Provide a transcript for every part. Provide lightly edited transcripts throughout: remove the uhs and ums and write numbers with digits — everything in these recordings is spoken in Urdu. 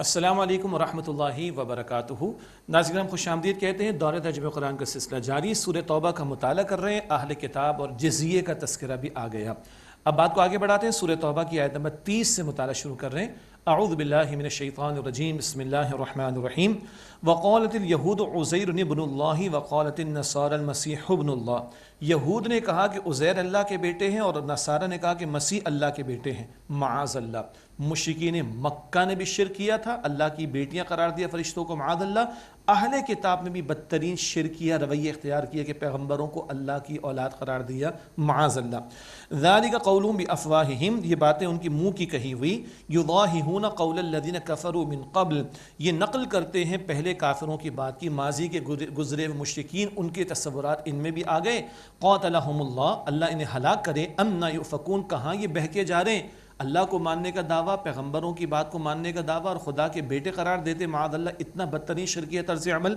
السلام علیکم ورحمۃ اللہ وبرکاتہ۔ ناظرین خوش آمدید کہتے ہیں۔ دور ترجمہ قرآن کا سلسلہ جاری، سورہ توبہ کا مطالعہ کر رہے ہیں۔ اہل کتاب اور جزیے کا تذکرہ بھی آ گیا۔ اب بات کو آگے بڑھاتے ہیں۔ سورہ توبہ کی آیت نمبر 30 سے مطالعہ شروع کر رہے ہیں۔ اعوذ باللہ من الشیطان الرجیم، بسم اللہ الرحمن الرحیم۔ وقالت الیہود عزیر ابن اللہ وقالت النصارى المسیح ابن اللہ۔ یہود نے کہا کہ عزیر اللہ کے بیٹے ہیں، اور نصارہ نے کہا کہ مسیح اللہ کے بیٹے ہیں۔ معاذ اللہ۔ مشرکین مکہ نے بھی شرک کیا تھا، اللہ کی بیٹیاں قرار دیا فرشتوں کو، معاذ اللہ۔ اہل کتاب نے بھی بدترین شرکیہ رویہ اختیار کیا کہ پیغمبروں کو اللہ کی اولاد قرار دیا، معاذ اللہ۔ ذالک قولہم بافواہہم، یہ باتیں ان کی منہ کی کہی ہوئی۔ یضاہئون قول الذین کفروا من قبل، یہ نقل کرتے ہیں پہلے کافروں کی بات کی، ماضی کے گزرے ہوئے مشرکین، ان کے تصورات ان میں بھی آ گئے۔ قاتلہم اللہ، اللہ انہیں ہلاک کرے۔ انا یؤفکون، کہاں یہ بہکے جا رہے ہیں۔ اللہ کو ماننے کا دعویٰ، پیغمبروں کی بات کو ماننے کا دعویٰ، اور خدا کے بیٹے قرار دیتے، معاذ اللہ، اتنا بدترین شرکیہ طرز عمل۔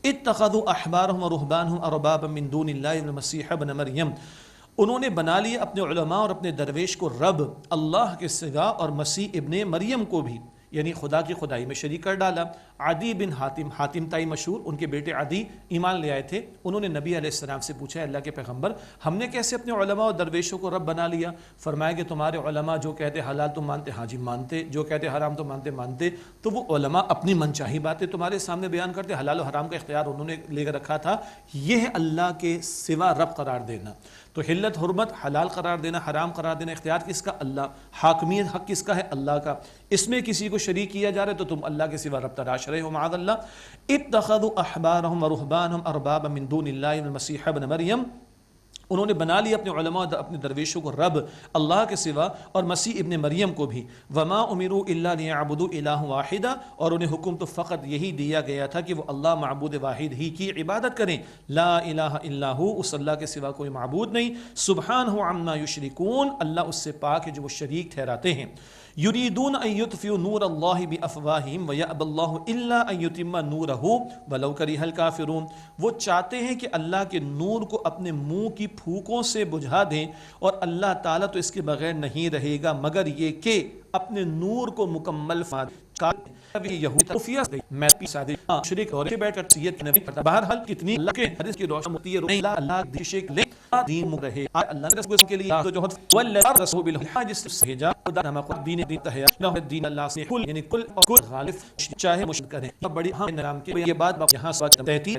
اتخذوا احبارهم ورهبانهم اربابا من دون اللہ والمسیح ابن مریم، انہوں نے بنا لیے اپنے علماء اور اپنے درویش کو رب اللہ کے سوا، اور مسیح ابن مریم کو بھی، یعنی خدا کی خدائی میں شریک کر ڈالا۔ عدی بن حاتم، حاتم تائی مشہور، ان کے بیٹے عدی ایمان لے آئے تھے۔ انہوں نے نبی علیہ السلام سے پوچھا، ہے اللہ کے پیغمبر، ہم نے کیسے اپنے علماء اور درویشوں کو رب بنا لیا؟ فرمایا کہ تمہارے علماء جو کہتے حلال تم مانتے، ہاں جی مانتے، جو کہتے حرام تو مانتے، تو وہ علماء اپنی من چاہی باتیں تمہارے سامنے بیان کرتے، حلال و حرام کا اختیار انہوں نے لے کر رکھا تھا۔ یہ ہے اللہ کے سوا رب قرار دینا۔ تو حلت حرمت، حلال قرار دینا، حرام قرار دینا، اختیار کس کا؟ اللہ۔ حاکمیت حق کس کا ہے؟ اللہ کا۔ اس میں کسی کو شریک کیا جا رہا ہے تو تم اللہ کے سوا رب تراش رہے ہو، معاذ اللہ۔ اتخذوا احبارهم ورهبانهم اربابا من دون اللہ والمسیح ابن مریم، انہوں نے بنا لیا اپنے علماء اپنے درویشوں کو رب اللہ کے سوا، اور مسیح ابن مریم کو بھی۔ وما امروا الا ليعبدوا الہ واحدا، اور انہیں حکم تو فقط یہی دیا گیا تھا کہ وہ اللہ معبود واحد ہی کی عبادت کریں، لا الہ الا ہو، اس اللہ کے سوا کوئی معبود نہیں۔ سبحانہ عما یشرکون، اللہ اس سے پاک ہے جو وہ شریک ٹھہراتے ہیں۔ یریدون ان یطفئوا نور اللہ بافواہہم ویأبی اللہ الا ان یتم نورہ ولو کرہ الکافرون، وہ چاہتے ہیں کہ اللہ کے نور کو اپنے منہ کی پھونکوں سے بجھا دیں، اور اللہ تعالیٰ تو اس کے بغیر نہیں رہے گا مگر یہ کہ اپنے نور کو مکمل شریک اور بیٹھ کر سید نبی بہرحال کتنی اللہ کے حدیث کی روشن ہوتی ہے، اللہ شریک لے دین رہے اللہ کے رسول کے لیے جو والله رسول بالحج سہجا خدا نام خود دین تہیا نہ دین اللہ سے کل، یعنی کل اور کل غالب چاہے مشرک کریں۔ بڑی ہم نام کے یہ بات یہاں تحتی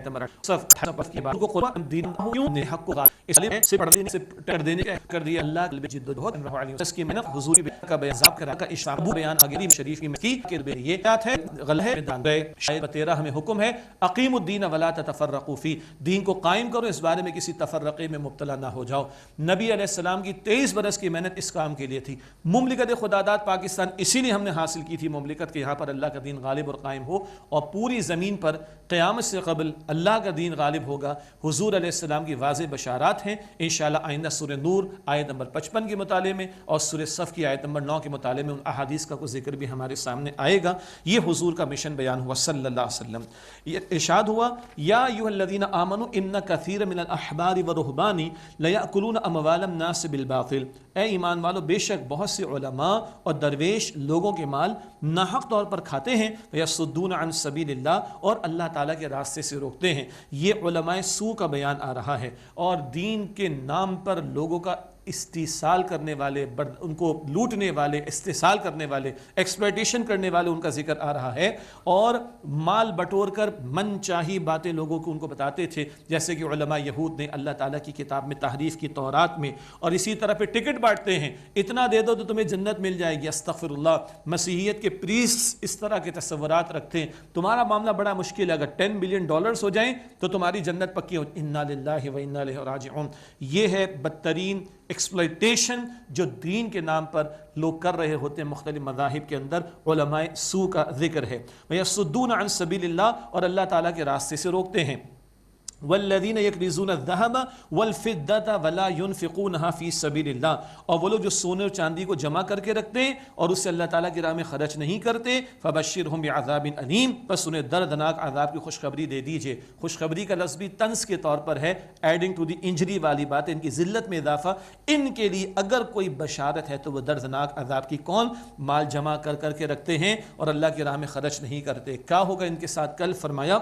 صف کی بات کو قرآن دین کیوں نے حق کو اس لیے سے پڑھ دینے سے ٹر دینے کر دیا اللہ کے جد و جہد علیہ اس کی محنت حضور کا بیان کرا کا اشارہ بیان اگلی شریف کی کی کہ یہ بات ہے غلط ہے دان شاید 13 ہمیں حکم ہے اقیم الدین ولا تتفرقوا فی، دین کو قائم کرو، اس بارے میں کسی تفرقے میں مبتلا نہ ہو جاؤ۔ نبی علیہ السلام کی 23 برس کی محنت اس کام کے لیے تھی۔ مملکت خداداد پاکستان اسی لیے ہم نے حاصل کی تھی، مملکت کے یہاں پر اللہ کا دین غالب اور قائم ہو، اور پوری زمین پر قیامت سے قبل اللہ کا دین غالب ہوگا۔ حضور علیہ السلام کی واضح بشارات ہیں، انشاءاللہ آئندہ سورہ نور آیت نمبر 55 کے مطالعے میں اور سورہ صف کی آیت نمبر 9 کے مطالعے میں ان احادیث کا کوئی ذکر بھی ہمارے سامنے آئے گا۔ یہ حضور کا مشن بیان ہوا صلی اللہ علیہ وسلم۔ یہ ارشاد ہوا، یا ایھا الذین آمنوا ان کثیر من الاحبار والرہبان لیأکلون اموال الناس بالباطل، اے ایمان والو بے شک بہت سے علماء اور درویش لوگوں کے مال ناحق طور پر کھاتے ہیں، ویصدون عن سبیل اللہ، اور اللہ تعالیٰ کے راستے سے روکتے ہیں۔ یہ علماء سو کا بیان آ رہا ہے، اور دین کے نام پر لوگوں کا استحصال کرنے والے، ان کو لوٹنے والے، استحصال کرنے والے، ایکسپلائٹیشن کرنے والے، ان کا ذکر آ رہا ہے، اور مال بٹور کر من چاہی باتیں لوگوں کو ان کو بتاتے تھے، جیسے کہ علماء یہود نے اللہ تعالیٰ کی کتاب میں تحریف کی تورات میں، اور اسی طرح پہ ٹکٹ بانٹتے ہیں، اتنا دے دو تو تمہیں جنت مل جائے گی، استغفر اللہ۔ مسیحیت کے پریسٹ اس طرح کے تصورات رکھتے ہیں، تمہارا معاملہ بڑا مشکل ہے، اگر $10 بلین ہو جائیں تو تمہاری جنت پکی ہو، انا للہ و انا الیہ راجعون۔ یہ ہے بدترین ایکسپلائٹیشن جو دین کے نام پر لوگ کر رہے ہوتے ہیں مختلف مذاہب کے اندر، علماء سو کا ذکر ہے۔ وَيَصُدُّونَ عَن سَبِيلِ اللَّهِ، اور اللہ تعالیٰ کے راستے سے روکتے ہیں۔ والذین یکنزون الذهب والفضة ولا ينفقونها فی سبیل اللہ، اور وہ لوگ جو سونے اور چاندی کو جمع کر کے رکھتے ہیں اور اسے اللہ تعالیٰ کی راہ میں خرچ نہیں کرتے، فبشرہم بعذاب علیم، بس انہیں دردناک عذاب کی خوشخبری دے دیجئے۔ خوشخبری کا لفظ بھی طنز کے طور پر ہے، ایڈنگ ٹو دی انجری والی بات ہے، ان کی ذلت میں اضافہ۔ ان کے لیے اگر کوئی بشارت ہے تو وہ دردناک عذاب کی، کون؟ مال جمع کر کر کے رکھتے ہیں اور اللہ کی راہ میں خرچ نہیں کرتے۔ کیا ہوگا ان کے ساتھ کل؟ فرمایا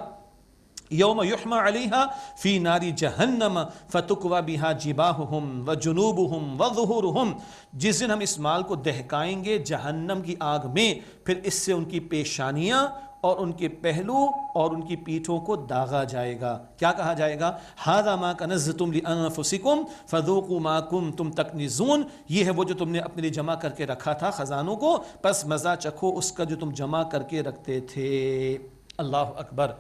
یوم یحمى علیها فی نار جہنم فتکوی بها جباہہم وجنوبہم وظہورہم، جس دن ہم اس مال کو دہکائیں گے جہنم کی آگ میں، پھر اس سے ان کی پیشانیاں اور ان کے پہلو اور ان کی پیٹھوں کو داغا جائے گا۔ کیا کہا جائے گا؟ ھذا ما کنزتم لانفسکم فذوقوا ما کنتم تکنزون، یہ ہے وہ جو تم نے اپنے لیے جمع کر کے رکھا تھا خزانوں کو، پس مزہ چکھو اس کا جو تم جمع کر کے رکھتے تھے۔ اللہ اکبر،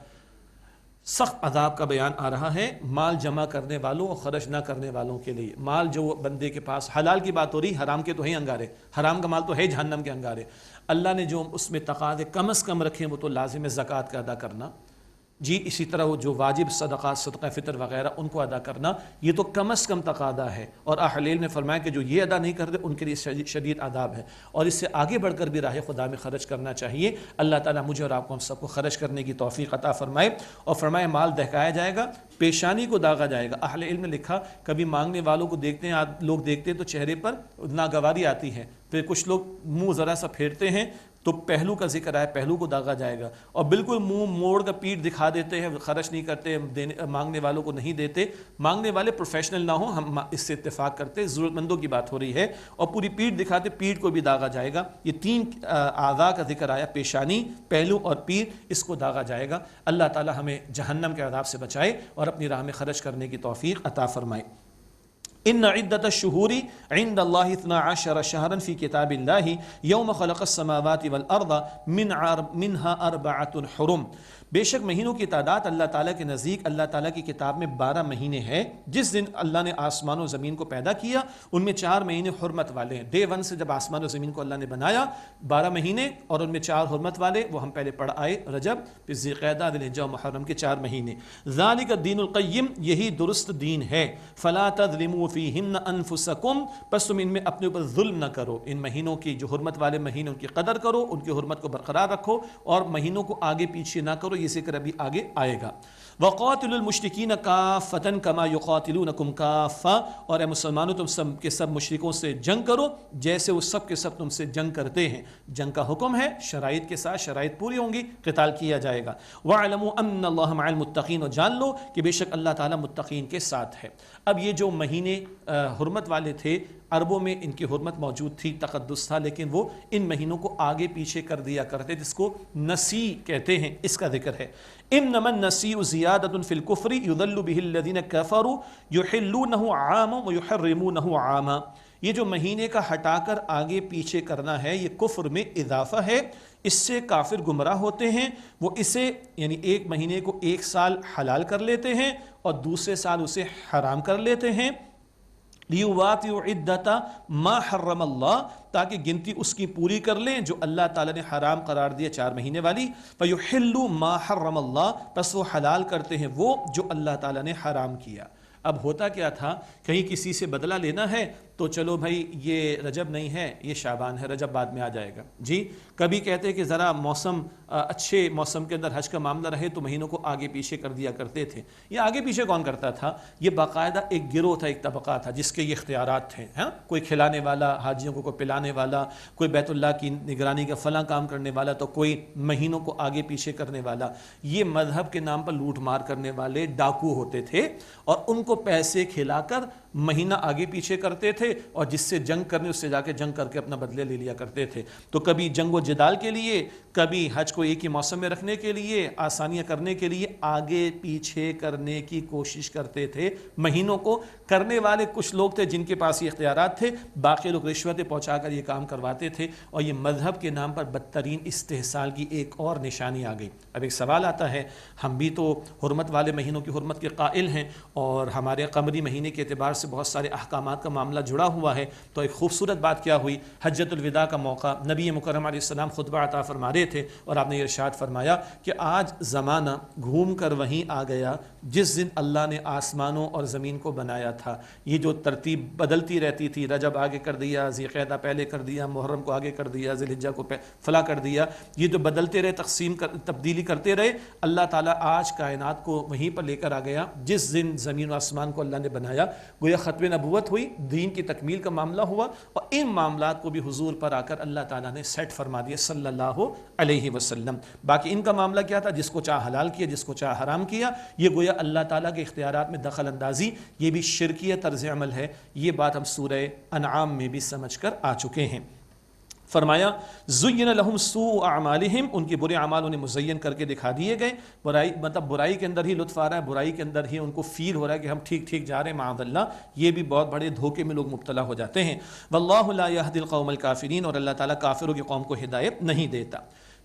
سخت عذاب کا بیان آ رہا ہے مال جمع کرنے والوں اور خرچ نہ کرنے والوں کے لیے۔ مال جو بندے کے پاس، حلال کی بات ہو رہی، حرام کے تو ہیں انگارے، حرام کا مال تو ہے جہنم کے انگارے۔ اللہ نے جو اس میں تقاضے کم از کم رکھے ہیں وہ تو لازم ہے زکوٰۃ کا ادا کرنا، جی اسی طرح وہ جو واجب صدقات، صدقہ فطر وغیرہ ان کو ادا کرنا، یہ تو کم از کم تقاضا ہے، اور اہل علم نے فرمایا کہ جو یہ ادا نہیں کرتے ان کے لیے شدید عذاب ہے، اور اس سے آگے بڑھ کر بھی راہ خدا میں خرچ کرنا چاہیے۔ اللہ تعالیٰ مجھے اور آپ کو ہم سب کو خرچ کرنے کی توفیق عطا فرمائے، اور فرمائے مال دہکایا جائے گا، پیشانی کو داغا جائے گا۔ اہل علم نے لکھا کبھی مانگنے والوں کو دیکھتے ہیں، لوگ دیکھتے ہیں تو چہرے پر ناگواری آتی ہے، پھر کچھ لوگ منہ ذرا سا پھیرتے ہیں تو پہلو کا ذکر آیا، پہلو کو داغا جائے گا، اور بالکل منہ موڑ کا پیٹ دکھا دیتے ہیں، خرچ نہیں کرتے، مانگنے والوں کو نہیں دیتے۔ مانگنے والے پروفیشنل نہ ہوں، ہم اس سے اتفاق کرتے، ضرورت مندوں کی بات ہو رہی ہے، اور پوری پیٹ دکھاتے، پیٹ کو بھی داغا جائے گا۔ یہ تین اعضاء کا ذکر آیا، پیشانی، پہلو اور پیٹ، اس کو داغا جائے گا۔ اللہ تعالی ہمیں جہنم کے عذاب سے بچائے اور اپنی راہ میں خرچ کرنے کی توفیق عطا فرمائے۔ ان عدت الشہور عند اللہ 12 شہرا فی کتاب اللہ یوم خلق السماوات والارض منها 4 حرم، بے شک مہینوں کی تعداد اللہ تعالیٰ کے نزدیک اللہ تعالیٰ کی کتاب میں 12 مہینے ہیں۔ جس دن اللہ نے آسمان و زمین کو پیدا کیا ان میں 4 مہینے حرمت والے ہیں۔ ڈے 1 سے جب آسمان و زمین کو اللہ نے بنایا 12 مہینے، اور ان میں 4 حرمت والے، وہ ہم پہلے پڑھ آئے، رجب، پھر ذی القعدہ، ذی الحجہ و محرم کے 4 مہینے۔ ذالک الدین القیم، یہی درست دین ہے۔ فلا تظلموا فیہن انفسکم، پس تم ان میں اپنے اوپر ظلم نہ کرو۔ ان مہینوں کی جو حرمت والے مہینے ان کی قدر کرو، ان کی حرمت کو برقرار رکھو، اور مہینوں کو آگے پیچھے نہ کرو، یہ ذکر ابھی آگے آئے گا۔ وَقَاتِلُوا الْمُشْرِكِينَ كَافَّةً كَمَا يُقَاتِلُونَكُمْ كَافَّةً، اور اے مسلمانوں تم سب کے سب مشرکوں سے جنگ کرو جیسے وہ سب کے سب تم سے جنگ کرتے ہیں۔ جنگ کا حکم ہے، شرائط کے ساتھ، شرائط پوری ہوں گی قتال کیا جائے گا۔ وَاعْلَمُوا أَنَّ اللَّهَ مَعَ الْمُتَّقِينَ، اور جان لو کہ بے شک اللہ تعالیٰ متقین کے ساتھ ہے۔ اب یہ جو مہینے حرمت والے تھے، عربوں میں ان کی حرمت موجود تھی، تقدس تھا، لیکن وہ ان مہینوں کو آگے پیچھے کر دیا کرتے، جس کو نسی کہتے ہیں، اس کا ذکر ہے۔ انما النسیء زیادۃ فی الکفر یضل بہ الذین کفروا یحلونہ عاما ویحرمونہ عاما، یہ جو مہینے کا ہٹا کر آگے پیچھے کرنا ہے، یہ کفر میں اضافہ ہے، اس سے کافر گمراہ ہوتے ہیں۔ وہ اسے یعنی ایک مہینے کو 1 سال حلال کر لیتے ہیں اور دوسرے سال اسے حرام کر لیتے ہیں، لیواتئوا عدۃ ما حرم اللہ، تاکہ گنتی اس کی پوری کر لیں جو اللہ تعالیٰ نے حرام قرار دیا 4 مہینے والی۔ فیحلوا ما حرم اللہ، پس وہ حلال کرتے ہیں وہ جو اللہ تعالیٰ نے حرام کیا۔ اب ہوتا کیا تھا، کہیں کسی سے بدلہ لینا ہے تو چلو بھائی یہ رجب نہیں ہے، یہ شعبان ہے، رجب بعد میں آ جائے گا جی۔ کبھی کہتے کہ ذرا موسم اچھے موسم کے اندر حج کا معاملہ رہے تو مہینوں کو آگے پیچھے کر دیا کرتے تھے۔ یہ آگے پیچھے کون کرتا تھا؟ یہ باقاعدہ ایک گروہ تھا، ایک طبقہ تھا جس کے یہ اختیارات تھے، ہاں، کوئی کھلانے والا، حاجیوں کو کوئی پلانے والا، کوئی بیت اللہ کی نگرانی کا فلاں کام کرنے والا، تو کوئی مہینوں کو آگے پیچھے کرنے والا۔ یہ مذہب کے نام پر لوٹ مار کرنے والے ڈاکو ہوتے تھے، اور ان کو پیسے کھلا کر مہینہ آگے پیچھے کرتے تھے، اور جس سے جنگ کرنے اس سے جا کے جنگ کر کے اپنا بدلے لے لیا کرتے تھے۔ تو کبھی جنگ و جدال کے لیے، کبھی حج کو ایک ہی موسم میں رکھنے کے لیے، آسانیاں کرنے کے لیے آگے پیچھے کرنے کی کوشش کرتے تھے۔ مہینوں کو کرنے والے کچھ لوگ تھے جن کے پاس یہ اختیارات تھے، باقی لوگ رشوتیں پہنچا کر یہ کام کرواتے تھے، اور یہ مذہب کے نام پر بدترین استحصال کی ایک اور نشانی آ گئی۔ اب ایک سوال آتا ہے، ہم بھی تو حرمت والے مہینوں کی حرمت کے قائل ہیں، اور ہمارے قمری مہینے کے اعتبار سے بہت سارے احکامات کا معاملہ جڑا ہوا ہے، تو ایک خوبصورت بات کیا ہوئی، حجۃ الوداع کا موقع، نبی مکرم علیہ السلام خطبہ عطا فرما رہے والے تھے، اور آپ نے ارشاد فرمایا کہ آج زمانہ گھوم کر وہیں آ گیا جس دن اللہ نے آسمانوں اور زمین کو بنایا تھا۔ یہ جو ترتیب بدلتی رہتی تھی، رجب آگے کر دیا، ذی القعدہ پہلے کر دیا، محرم کو آگے کر دیا، ذی الحجہ کو فلاں کر دیا، یہ جو بدلتے رہے، تبدیلی کرتے رہے، اللہ تعالیٰ آج کائنات کو وہیں پر لے کر آ گیا جس دن زمین و آسمان کو اللہ نے بنایا۔ گویا ختم نبوت ہوئی، دین کی تکمیل کا معاملہ ہوا، اور ان معاملات کو بھی حضور پر آ کر اللہ تعالیٰ نے سیٹ فرما دیا صلی اللہ علیہ وسلم۔ باقی ان کا معاملہ کیا تھا؟ جس کو چاہ حلال کیا، جس کو چاہ حرام کیا، یہ گویا اللہ تعالیٰ کے اختیارات میں دخل اندازی، یہ بھی شرکیہ طرز عمل ہے۔ یہ بات ہم سورہ انعام میں بھی سمجھ کر آ چکے ہیں۔ فرمایا زین لہم سوء اعمالہم، ان کے برے اعمال انہیں مزین کر کے دکھا دیے گئے۔ برائی مطلب برائی کے اندر ہی لطف آ رہا ہے، برائی کے اندر ہی ان کو فیل ہو رہا ہے کہ ہم ٹھیک ٹھیک جا رہے ہیں، معاذ اللہ۔ یہ بھی بہت بڑے دھوکے میں لوگ مبتلا ہو جاتے ہیں۔ واللہ لا یہدی القوم الکافرین، اور اللہ تعالیٰ کافروں کی قوم کو ہدایت نہیں دیتا۔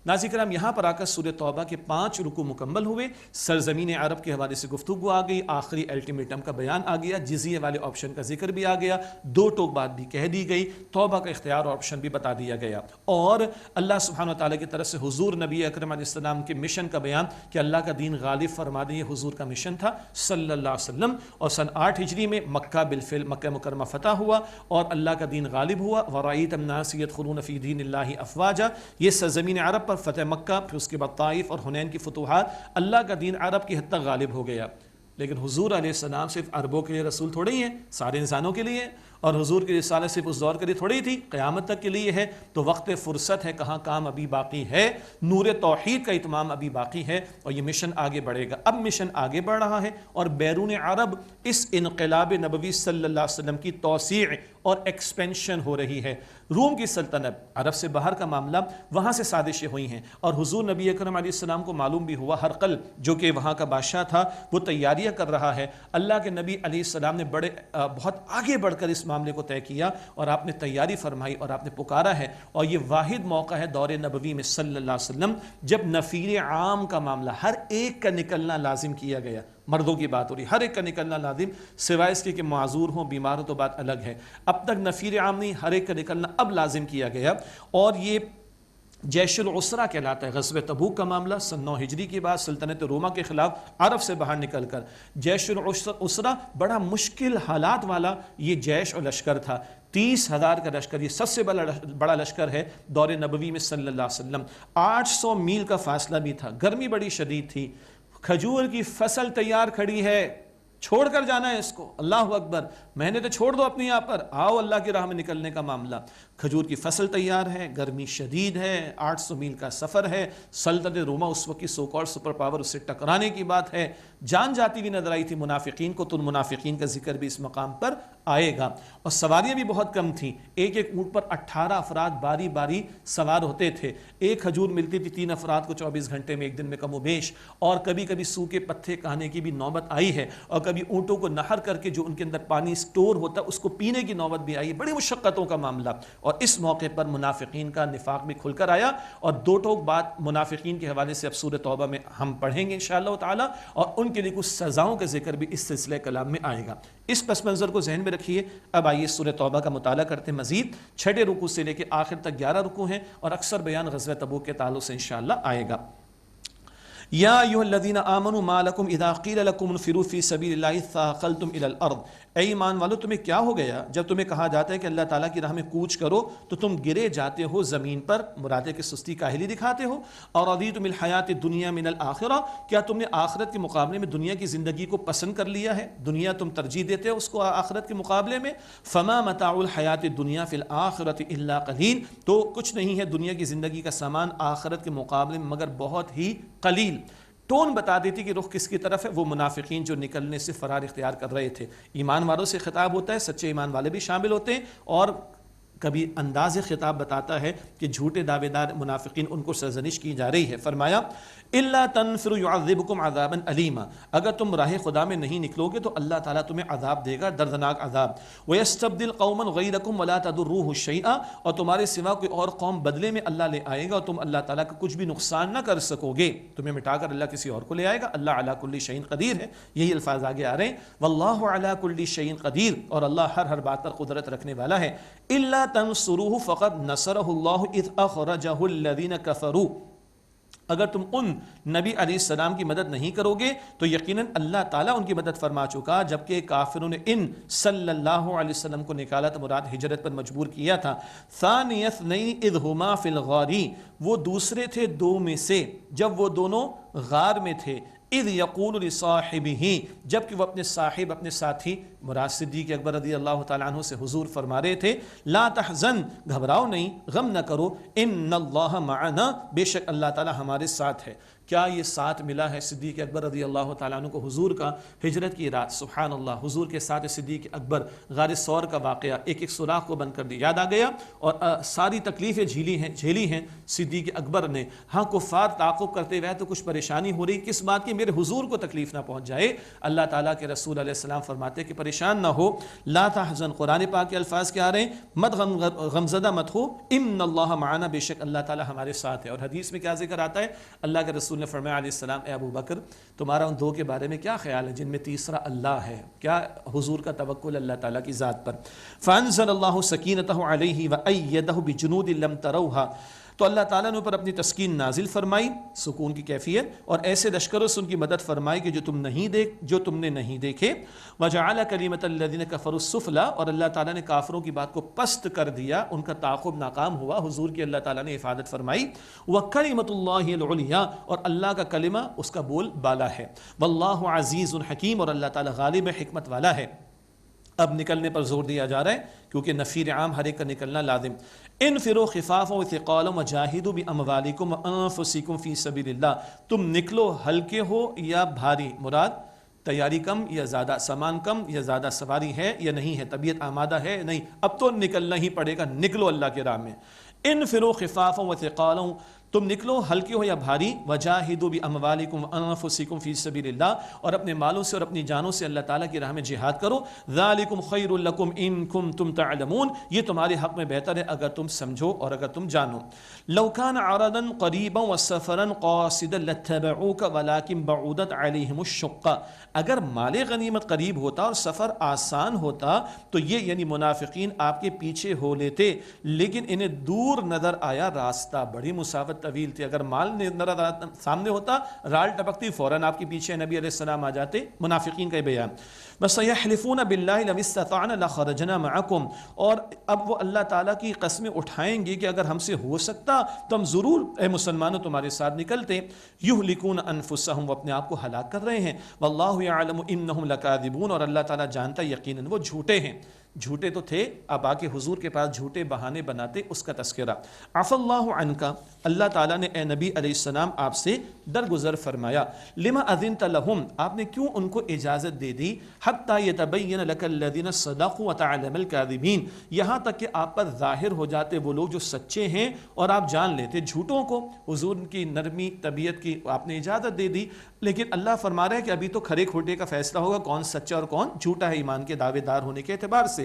ناظرین کرام، یہاں پر آ کر سورہ توبہ کے 5 رکوع مکمل ہوئے، سرزمین عرب کے حوالے سے گفتگو آ گئی، آخری الٹیمیٹم کا بیان آ گیا، جزیے والے آپشن کا ذکر بھی آ گیا، 2 ٹوک بات بھی کہہ دی گئی، توبہ کا اختیار اور آپشن بھی بتا دیا گیا، اور اللہ سبحانہ وتعالیٰ کی طرف سے حضور نبی اکرم علیہ السلام کے مشن کا بیان کہ اللہ کا دین غالب فرما دے، یہ حضور کا مشن تھا صلی اللہ علیہ وسلم۔ اور سن 8 ہجری میں مکہ بالفعل مکہ مکرمہ فتح ہوا اور اللہ کا دین غالب ہوا۔ وَرَأَيْتَ النَّاسَ يَدْخُلُونَ فِي دِينِ اللَّهِ أَفْوَاجًا، یہ سرزمین عرب پر فتح مکہ، پھر اس کے بعد طائف اور حنین کی فتوحات، اللہ کا دین عرب کی حد تک غالب ہو گیا۔ لیکن حضور علیہ السلام صرف عربوں کے لیے رسول تھوڑے ہی ہیں، سارے انسانوں کے لیے، اور حضور کی رسالت صرف اس دور کے لیے تھوڑی تھی، قیامت تک کے لیے ہے۔ تو وقت فرصت ہے، کہاں کام ابھی باقی ہے، نور توحید کا اتمام ابھی باقی ہے، اور یہ مشن آگے بڑھے گا۔ اب مشن آگے بڑھ رہا ہے، اور بیرون عرب اس انقلاب نبوی صلی اللہ علیہ وسلم کی توسیع اور ایکسپینشن ہو رہی ہے۔ روم کی سلطنت، عرب سے باہر کا معاملہ، وہاں سے سازشیں ہوئی ہیں، اور حضور نبی اکرم علیہ السلام کو معلوم بھی ہوا، ہرقل جو کہ وہاں کا بادشاہ تھا وہ تیاریاں کر رہا ہے۔ اللہ کے نبی علیہ السلام نے بہت آگے بڑھ کر اس معاملے کو طے کیا، اور آپ نے تیاری فرمائی اور آپ نے پکارا ہے، اور یہ واحد موقع ہے دور نبوی میں صلی اللہ علیہ وسلم جب نفیر عام کا معاملہ، ہر ایک کا نکلنا لازم کیا گیا۔ مردوں کی بات ہو رہی، ہر ایک کا نکلنا لازم، سوائے اس کے کہ معذور ہوں، بیمار ہو تو بات الگ ہے۔ اب تک نفیر عام نہیں، ہر ایک کا نکلنا اب لازم کیا گیا، اور یہ جیش العسرہ کہلاتا ہے۔ غزوہ تبوک کا معاملہ سن 9 ہجری کے بعد سلطنت روما کے خلاف عرب سے باہر نکل کر جیش العسرہ، بڑا مشکل حالات والا یہ جیش اور لشکر تھا، 30,000 کا لشکر، یہ سب سے بڑا لشکر ہے دور نبوی میں صلی اللہ علیہ وسلم۔ 800 میل کا فاصلہ بھی تھا، گرمی بڑی شدید تھی، کھجور کی فصل تیار کھڑی ہے، چھوڑ کر جانا ہے اس کو، اللہ اکبر، محنتیں چھوڑ دو اپنی، یہاں پر آؤ اللہ کی راہ میں نکلنے کا معاملہ۔ کھجور کی فصل تیار ہے، گرمی شدید ہے، 800 میل کا سفر ہے، سلطنت روما اس وقت کی سو کالڈ سپر پاور، اس سے ٹکرانے کی بات ہے، جان جاتی ہوئی نظر آئی تھی منافقین کو، تو ان منافقین کا ذکر بھی اس مقام پر آئے گا۔ اور سواریاں بھی بہت کم تھیں، ایک ایک اونٹ پر 18 افراد باری باری سوار ہوتے تھے، ایک کھجور ملتی تھی 3 افراد کو 24 گھنٹے میں، ایک دن میں کم و بیش، اور کبھی کبھی سوکھے پتے کھانے کی بھی نوبت آئی ہے، اور کبھی اونٹوں کو نہر کر کے جو ان کے اندر پانی سٹور ہوتا اس کو پینے کی نوبت بھی آئی ہے، بڑی مشقتوں کا معاملہ۔ اور اس موقع پر منافقین کا نفاق بھی کھل کر آیا، اور 2 ٹوک بات منافقین کے حوالے سے اب سورہ توبہ میں ہم پڑھیں گے انشاءاللہ تعالی، اور ان کے لیے کچھ سزاؤں کا ذکر بھی اس سلسلے کلام میں آئے گا۔ اس پس منظر کو ذہن میں رکھیے۔ اب آئیے سورہ توبہ کا مطالعہ کرتے ہیں مزید، 6 رکوع سے لے کے آخر تک 11 رکوع ہیں، اور اکثر بیان غزوہ تبوک کے تعلق سے انشاءاللہ آئے گا۔ یا ایھا الذین آمنوا ما لکم اذا قیل لکم انفروا فی سبیل اللہ ثاقلتم الی الارض، اے ایمان والو تمہیں کیا ہو گیا جب تمہیں کہا جاتا ہے کہ اللہ تعالیٰ کی راہ میں کوچ کرو تو تم گرے جاتے ہو زمین پر، مراد ہے کہ سستی کاہلی دکھاتے ہو۔ اور رضیتم الحیات الدنیا من الآخرہ، کیا تم نے آخرت کے مقابلے میں دنیا کی زندگی کو پسند کر لیا ہے، دنیا تم ترجیح دیتے ہو اس کو آخرت کے مقابلے میں۔ فما متاع الحیات الدنیا فی الآخرۃ الا قلیل، تو کچھ نہیں ہے دنیا کی زندگی کا سامان آخرت کے مقابلے میں مگر بہت ہی قلیل۔ ٹون بتا دیتی کہ رخ کس کی طرف ہے، وہ منافقین جو نکلنے سے فرار اختیار کر رہے تھے۔ ایمان والوں سے خطاب ہوتا ہے، سچے ایمان والے بھی شامل ہوتے ہیں، اور کبھی انداز خطاب بتاتا ہے کہ جھوٹے دعوے دار منافقین ان کو سرزنش کی جا رہی ہے۔ فرمایا الا تنفروا يعذبكم عذابا الیما، اگر تم راہ خدا میں نہیں نکلو گے تو اللہ تعالیٰ تمہیں عذاب دے گا، دردناک عذاب۔ ويستبدل قوما غيركم ولا تضروه شيئا، اور تمہارے سوا کوئی اور قوم بدلے میں اللہ لے آئے گا اور تم اللہ تعالیٰ کا کچھ بھی نقصان نہ کر سکو گے، تمہیں مٹا کر اللہ کسی اور کو لے آئے گا۔ اللہ علی کل شیء قدیر ہے، یہی الفاظ آگے آ رہے ہیں، واللہ علی کل شیء قدیر، اور اللہ ہر بات پر قدرت رکھنے والا ہے۔ الا تنصروه فقد نصره الله اذ اخرجه الذين كفروا، اگر تم ان نبی علیہ السلام کی مدد نہیں کرو گے تو یقیناً اللہ تعالیٰ ان کی مدد فرما چکا، جبکہ کافروں نے ان صلی اللہ علیہ وسلم کو نکالا تو مراد ہجرت پر مجبور کیا تھا۔ ثانی اثنین اذ ہما فی الغار، وہ دوسرے تھے دو میں سے جب وہ دونوں غار میں تھے، اذ یقول لصاحبہ، جبکہ وہ اپنے صاحب اپنے ساتھی مراد صدیق اکبر رضی اللہ تعالیٰ عنہ سے حضور فرما رہے تھے، لا تحزن، گھبراؤ نہیں، غم نہ کرو، ان اللہ معنا، بے شک اللہ تعالیٰ ہمارے ساتھ ہے۔ کیا یہ ساتھ ملا ہے صدیق اکبر رضی اللہ تعالیٰ عنہ کو حضور کا ہجرت کی رات؟ سبحان اللہ، حضور کے ساتھ صدیق اکبر غار ثور کا واقعہ ایک ایک سوراخ کو بند کر دی یاد آ گیا، اور ساری تکلیفیں جھیلی ہیں صدیق اکبر نے۔ ہاں کفار تعاقب کرتے ہوئے تو کچھ پریشانی ہو رہی، کس بات کی؟ میرے حضور کو تکلیف نہ پہنچ جائے۔ اللہ تعالیٰ کے رسول علیہ السلام فرماتے کہ پریشان نہ ہو، لا تحزن، قرآن پاک کے الفاظ کیا آ رہے ہیں؟ مت غمزدہ مت ہو، ان اللہ معنا، بے شک اللہ تعالیٰ ہمارے ساتھ ہے۔ اور حدیث میں کیا ذکر آتا ہے؟ اللہ کے رسول نے فرمایا علیہ السلام، اے ابو بکر تمہارا ان دو کے بارے میں کیا خیال ہے جن میں تیسرا اللہ ہے؟ کیا حضور کا توکل اللہ تعالیٰ کی ذات پر؟ فانزل اللہ سکینتہ علیہ وایدہ بجنود لم تروہا، تو اللہ تعالیٰ نے اوپر اپنی تسکین نازل فرمائی، سکون کی کیفیت، اور ایسے لشکروں سے ان کی مدد فرمائی کہ جو تم نے نہیں دیکھے۔ وجعل کلمۃ الذین کفروا السفلی، اور اللہ تعالیٰ نے کافروں کی بات کو پست کر دیا، ان کا تعاقب ناکام ہوا، حضور کی اللہ تعالیٰ نے حفاظت فرمائی۔ وکلمۃ اللہ العلیٰ، اور اللہ کا کلمہ اس کا بول بالا ہے۔ واللہ عزیز حکیم، اور اللہ تعالیٰ غالب حکمت والا ہے۔ اب نکلنے پر زور دیا جا رہا ہے کیونکہ نفیر عام ہر ایک کا نکلنا لازم۔ انفروا خفافا وثقالا وجاہدوا باموالکم وانفسکم فی سبیل اللہ، تم نکلو ہلکے ہو یا بھاری، مراد تیاری کم یا زیادہ، سامان کم یا زیادہ، سواری ہے یا نہیں ہے، طبیعت آمادہ ہے نہیں، اب تو نکلنا ہی پڑے گا، نکلو اللہ کے راہ میں۔ انفروا خفافا وثقالا، تم نکلو ہلکے ہو یا بھاری، وجاہدوا باموالکم وانفسکم فی سبیل اللہ، اور اپنے مالوں سے اور اپنی جانوں سے اللہ تعالیٰ کی راہ میں جہاد کرو۔ ذالکم خیر لکم ان کنتم تعلمون، یہ تمہارے حق میں بہتر ہے اگر تم سمجھو اور اگر تم جانو۔ لو کان عرضا قریبا وسفرا قاصدا لاتبعوک ولکن بعدت علیہم الشقہ، اگر مال غنیمت قریب ہوتا اور سفر آسان ہوتا تو یہ یعنی منافقین آپ کے پیچھے ہو لیتے، لیکن انہیں دور نظر آیا راستہ، بڑی مسافت طویل تھی، اگر مال سامنے ہوتا رال ٹپکتی فوراً آپ کے پیچھے نبی علیہ السلام آ جاتے۔ منافقین کا بیان۔ وَسَيَحْلِفُونَ بِاللَّهِ لَوِ اسْتَطَعْنَا لَخَرَجْنَا مَعَكُمْ، اور اب وہ اللہ تعالیٰ کی قسمیں اٹھائیں گے کہ اگر ہم سے ہو سکتا تو ہم ضرور اے مسلمانوں تمہارے ساتھ نکلتے۔ يُهْلِكُونَ أَنفُسَهُمْ، وہ اپنے آپ کو ہلاک کر رہے ہیں۔ وَاللَّهُ يَعْلَمُ إِنَّهُمْ لَكَاذِبُونَ، اور اللہ تعالیٰ جانتا یقیناً وہ جھوٹے ہیں۔ جھوٹے تو تھے، اب آ کے حضور کے پاس جھوٹے بہانے بناتے، اس کا تذکرہ۔ عفا اللہ عنک، اللہ تعالیٰ نے اے نبی علیہ السلام آپ سے درگزر فرمایا۔ لما اذنت لہم، آپ نے کیوں ان کو اجازت دے دی؟ حتی یتبین لک الذین صدقوا وتعلم الکاذبین، یہاں تک کہ آپ پر ظاہر ہو جاتے وہ لوگ جو سچے ہیں اور آپ جان لیتے جھوٹوں کو۔ حضور کی نرمی طبیعت کی آپ نے اجازت دے دی، لیکن اللہ فرما رہا ہے کہ ابھی تو کھرے کھوٹے کا فیصلہ ہوگا، کون سچا اور کون جھوٹا ہے ایمان کے دعوے دار ہونے کے اعتبار سے۔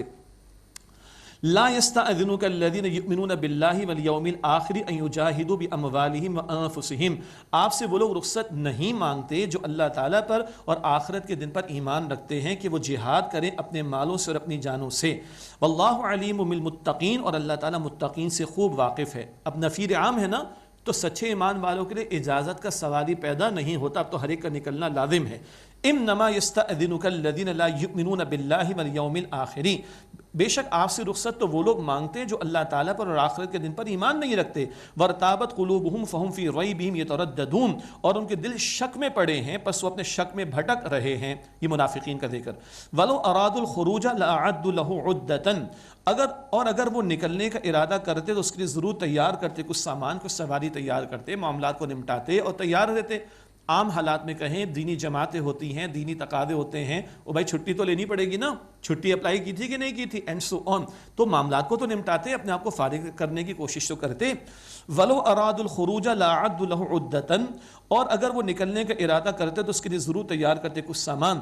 لا يستأذنك الذين يؤمنون بالله واليوم الآخر ان يجاهدوا باموالهم وانفسهم، آپ سے وہ لوگ رخصت نہیں مانگتے جو اللہ تعالیٰ پر اور آخرت کے دن پر ایمان رکھتے ہیں کہ وہ جہاد کریں اپنے مالوں سے اور اپنی جانوں سے۔ واللہ علیم بالمتقین، اور اللہ تعالیٰ متقین سے خوب واقف ہے۔ اب نفیر عام ہے نا، تو سچے ایمان والوں کے لیے اجازت کا سوال ہی پیدا نہیں ہوتا، اب تو ہر ایک کا نکلنا لازم ہے۔ انما یستأذنک الذین لا یؤمنون باللہ والیوم الآخر، بے شک آپ سے رخصت تو وہ لوگ مانگتے ہیں جو اللہ تعالیٰ پر اور آخرت کے دن پر ایمان نہیں رکھتے۔ وارتابت قلوبہم فہم فی ریبہم یترددون، اور ان کے دل شک میں پڑے ہیں پس وہ اپنے شک میں بھٹک رہے ہیں۔ یہ منافقین کا ذکر۔ ولو ارادوا الخروج لاعدوا له عدۃ، اگر وہ نکلنے کا ارادہ کرتے تو اس کے لیے ضرور تیار کرتے، کچھ سامان کچھ سواری تیار کرتے، معاملات کو نمٹاتے اور تیار رہتے۔ عام حالات میں کہیں دینی جماعتیں ہوتی ہیں، دینی تقاضے ہوتے ہیں، وہ بھائی چھٹی تو لینی پڑے گی نا، چھٹی اپلائی کی تھی کہ نہیں کی تھی، اینڈ سو آن، تو معاملات کو تو نمٹاتے، اپنے آپ کو فارغ کرنے کی کوشش تو کرتے۔ ولو ارادوا الخروج لاعدوا له عدۃ، اور اگر وہ نکلنے کا ارادہ کرتے تو اس کے لیے ضرور تیار کرتے کچھ سامان۔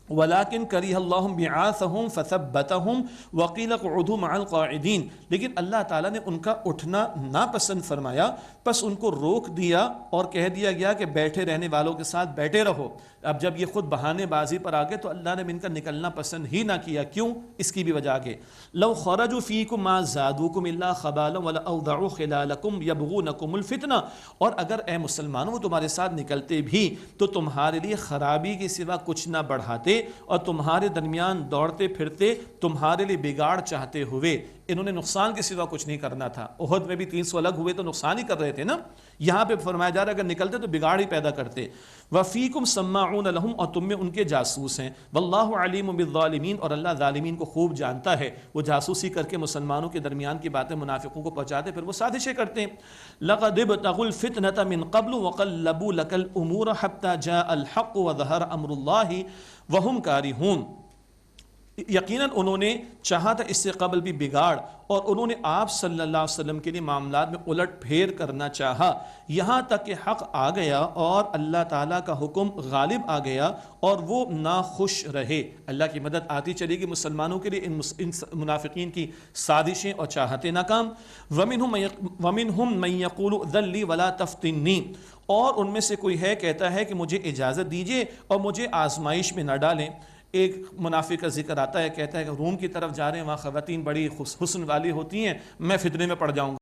وَلَٰكِنْ كَرِهَ اللَّهُ بِعَاثَهُمْ فَثَبَّتَهُمْ وَقِيلَ اقْعُدُوا مَعَ الْقَاعِدِينَ، لیکن اللہ تعالیٰ نے ان کا اٹھنا ناپسند فرمایا، پس ان کو روک دیا اور کہہ دیا گیا کہ بیٹھے رہنے والوں کے ساتھ بیٹھے رہو۔ اب جب یہ خود بہانے بازی پر آگے تو اللہ نے ان کا نکلنا پسند ہی نہ کیا، کیوں؟ اس کی بھی وجہ آگے، لَوْ خَرَجُوا فِيكُمْ مَا زَادُوكُمْ إِلَّا خَبَالًا وَلَأَوْضَعُوا خِلَالَكُمْ يَبْغُونَكُمُ الْفِتْنَةَ، اور اگر اے مسلمانوں وہ تمہارے ساتھ نکلتے بھی تو تمہارے لیے خرابی کے سوا کچھ نہ بڑھاتے اور تمہارے درمیان دوڑتے پھرتے تمہارے لیے بگاڑ چاہتے ہوئے۔ انہوں نے نقصان کے سوا کچھ نہیں کرنا تھا۔ احد میں بھی 300 الگ ہوئے تو نقصان ہی کر رہے تھے نا، یہاں پہ فرمایا جا رہا ہے اگر نکلتے تو بگاڑ ہی پیدا کرتے۔ وَفِيكُمْ سَمَّاعُونَ لَهُمْ، اور تم میں ان کے جاسوس ہیں۔ وَاللَّهُ عَلِيمٌ بِالظَّالِمِينَ، اور اللہ ظالمین کو خوب جانتا ہے، وہ جاسوسی کر کے مسلمانوں کے درمیان کی باتیں منافقوں کو پہنچاتے پھر وہ سازشیں کرتے ہیں۔ لَقَدِ ابْتَغُوا الْفِتْنَةَ مِنْ قَبْلُ وَقَلَّبُوا لَكَ الْأُمُورَ حَتَّى جَاءَ الْحَقُّ وَظَهَرَ أَمْرُ اللَّهِ وَهُمْ كَارِهُونَ، یقیناً انہوں نے چاہا تھا اس سے قبل بھی بگاڑ، اور انہوں نے آپ صلی اللہ علیہ وسلم کے لیے معاملات میں الٹ پھیر کرنا چاہا، یہاں تک کہ حق آ گیا اور اللہ تعالیٰ کا حکم غالب آ گیا اور وہ ناخوش رہے۔ اللہ کی مدد آتی چلی گی مسلمانوں کے لیے، ان منافقین کی سازشیں اور چاہتیں ناکام۔ وَمِنْهُمْ مَنْ يَقُولُ ائْذَن لِّي وَلَا تَفْتِنِّي، اور ان میں سے کوئی ہے کہتا ہے کہ مجھے اجازت دیجیے اور مجھے آزمائش میں نہ ڈالیں۔ ایک منافق کا ذکر آتا ہے، کہتا ہے کہ روم کی طرف جا رہے ہیں، وہاں خواتین بڑی حسن والی ہوتی ہیں، میں فتنے میں پڑ جاؤں گا۔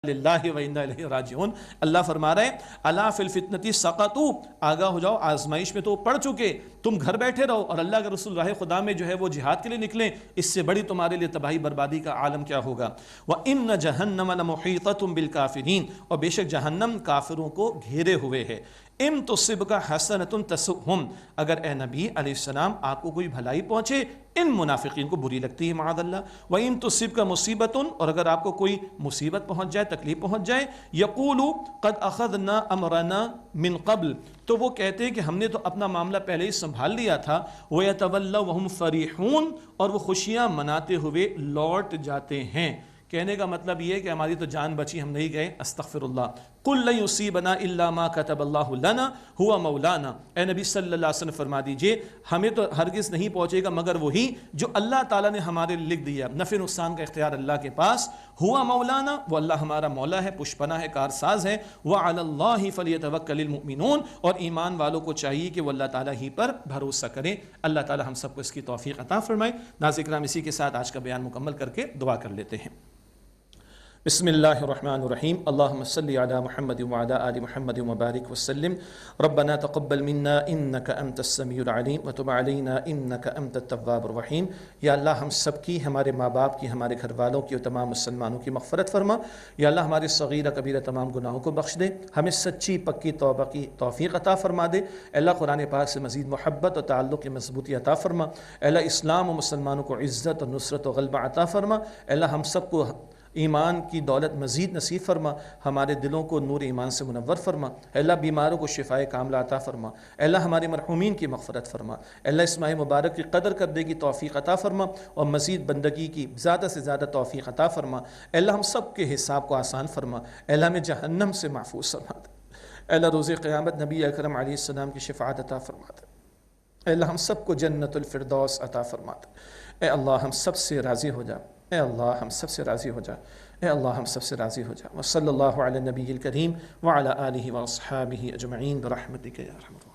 للہ و انا الیہ راجعون، اللہ فرما رہے ہیں الا فی الفتنۃ سقطوا، آگاہ ہو جاؤ آزمائش میں تو پڑ چکے، تم گھر بیٹھے رہو اور اللہ کے رسول راہ خدا میں جو ہے وہ جہاد کے لیے نکلیں، اس سے بڑی تمہارے لیے تباہی بربادی کا عالم کیا ہوگا۔ وَإِنَّ جَهَنَّمَ لَمُحِيطَةٌ بِالْكَافِرِينَ، اور بے شک جہنم کافروں کو گھیرے ہوئے ہے۔ اِن تُصِبْكَ حَسَنَةٌ تَسُؤْهُمْ، اگر اے نبی علیہ السلام آپ کو کوئی بھلائی پہنچے، ان منافقین کو بری لگتی ہے معاذ اللہ۔ وَإِن تُصِبْكَ مُصِيبَةٌ، اور اگر آپ کو کوئی مصیبت پہنچ جائے، تکلیف پہنچ جائے، يَقُولُوا قَدْ أَخَذْنَا أَمْرَنَا مِنْ قَبْلُ، تو وہ کہتے ہیں کہ ہم نے تو اپنا معاملہ پہلے ہی سنبھال لیا تھا۔ وَيَتَوَلَّوْا وَهُمْ فَرِحُونَ، اور وہ خوشیاں مناتے ہوئے لوٹ جاتے ہیں۔ کہنے کا مطلب یہ ہے کہ ہماری تو جان بچی، ہم نہیں گئے، استغفر اللہ۔ قُلْ لَن يُصِيبَنَا إِلَّا مَا كَتَبَ اللَّهُ لَنَا هُوَ مَوْلَانَا، اے نبی صلی اللہ علیہ وسلم فرما دیجئے ہمیں تو ہرگز نہیں پہنچے گا مگر وہی جو اللہ تعالیٰ نے ہمارے لکھ دیا۔ نفع نقصان کا اختیار اللہ کے پاس، ہوا مولانا، وہ اللہ ہمارا مولا ہے، پشپنا ہے، کارساز ہے۔ وَعَلَى اللَّهِ فَلْيَتَوَكَّلِ الْمُؤْمِنُونَ، اور ایمان والوں کو چاہیے کہ وہ اللہ تعالیٰ ہی پر بھروسہ کریں۔ اللہ تعالیٰ ہم سب کو اس کی توفیق عطا فرمائے۔ ناظرین کرام، اسی کے ساتھ آج کا بیان مکمل کر کے دعا کر لیتے ہیں۔ بسم اللہ الرحمن الرحیم اللہم صلی علی محمد وعلی آل محمد وبارک وسلم ربنا تقبل منا انک انت السمیع العلیم وتب علینا انک انت التواب الرحیم۔ یا اللہ ہم سب کی، ہمارے ماں باپ کی، ہمارے گھر والوں کی اور تمام مسلمانوں کی مغفرت فرما۔ یا اللہ ہمارے صغیرہ کبیرہ تمام گناہوں کو بخش دے، ہمیں سچی پکی توبہ کی توفیق عطا فرما دے۔ اللہ قرآن پاک سے مزید محبت اور تعلق کی مضبوطی عطا فرما۔ اللہ اسلام و مسلمانوں کو عزت اور نصرت و غلبہ عطا فرما۔ اللہ ہم سب کو ایمان کی دولت مزید نصیب فرما، ہمارے دلوں کو نور ایمان سے منور فرما۔ اللہ بیماروں کو شفائے کاملہ عطا فرما۔ اللہ ہمارے مرحومین کی مغفرت فرما۔ اللہ اس ماہ مبارک کی قدر کرنے کی توفیق عطا فرما اور مزید بندگی کی زیادہ سے زیادہ توفیق عطا فرما۔ اللہ ہم سب کے حساب کو آسان فرما۔ اللہ ہمیں جہنم سے محفوظ فرما دے۔ اللہ روز قیامت نبی اکرم علیہ السلام کی شفاعت عطا فرما دے۔ اللہ ہم سب کو جنت الفردوس عطا فرما دے۔ اے اللہ ہم سب سے راضی ہو جا، اے اللہ ہم سب سے راضی ہو جا، اے اللہ ہم سب سے راضی ہو جا۔ وصلی اللہ علی النبی الکریم وعلی آلہ واصحابہ اجمعین برحمتک یا ارحم الراحمین۔